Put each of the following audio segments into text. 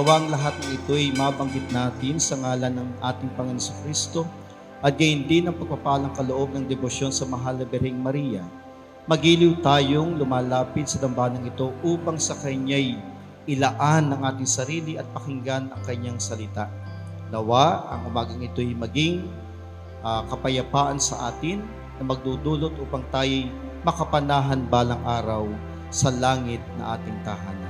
nawang lahat ng ito'y mabanggit natin sa ngalan ng ating Panginoon Kristo at gayon din ang pagpapalang kaloob ng debosyon sa mahal na Birheng Maria. Magiliw tayong lumalapit sa dambanang ito upang sa Kanya'y ilaan ang ating sarili at pakinggan ang Kanyang salita. Nawa ang umagang ito'y maging kapayapaan sa atin na magdudulot upang tayo'y makapanahan balang araw sa langit na ating tahanan.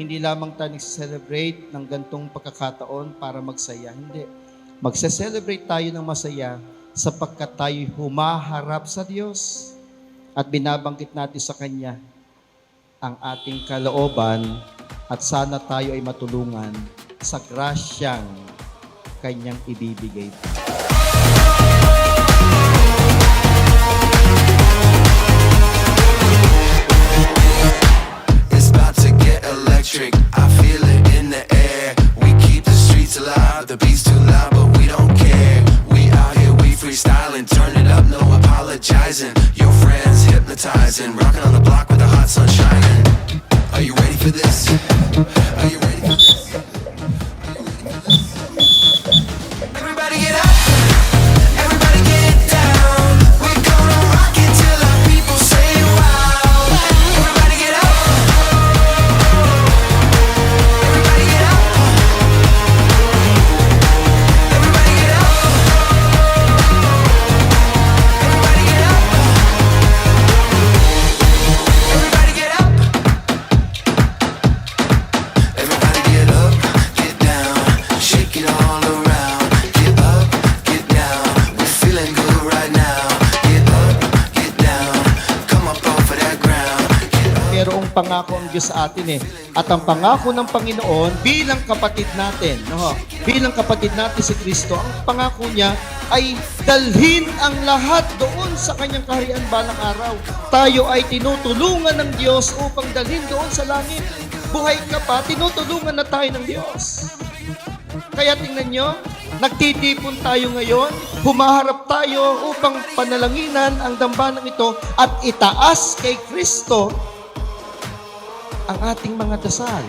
Hindi lamang tayo nagse-celebrate ng gantong pagkakataon para magsaya. Hindi. Magse-celebrate tayo ng masaya sapagkat tayo humaharap sa Diyos at binabanggit natin sa Kanya ang ating kalooban at sana tayo ay matulungan sa grasyang Kanyang ibibigay. I feel it in the air. We keep the streets alive. The beat's too loud, but we don't care. We out here, we freestyling. Turn it up, no apologizing. Your friends hypnotizing. Rocking on the block with the hot sun shining. Are you ready for this? Are you ready for this? Everybody get up. Everybody get down. We're gonna rock it till our people say wow. Everybody get up. Pangako ang Diyos sa atin At ang pangako ng Panginoon bilang kapatid natin, bilang kapatid natin si Kristo, ang pangako niya ay dalhin ang lahat doon sa Kanyang kaharian balang araw. Tayo ay tinutulungan ng Diyos upang dalhin doon sa langit. Buhay ka pa, tinutulungan na tayo ng Diyos. Kaya tingnan nyo, nagtitipon tayo ngayon, humaharap tayo upang panalanginan ang dambanang ito at itaas kay Kristo ang ating mga dasal.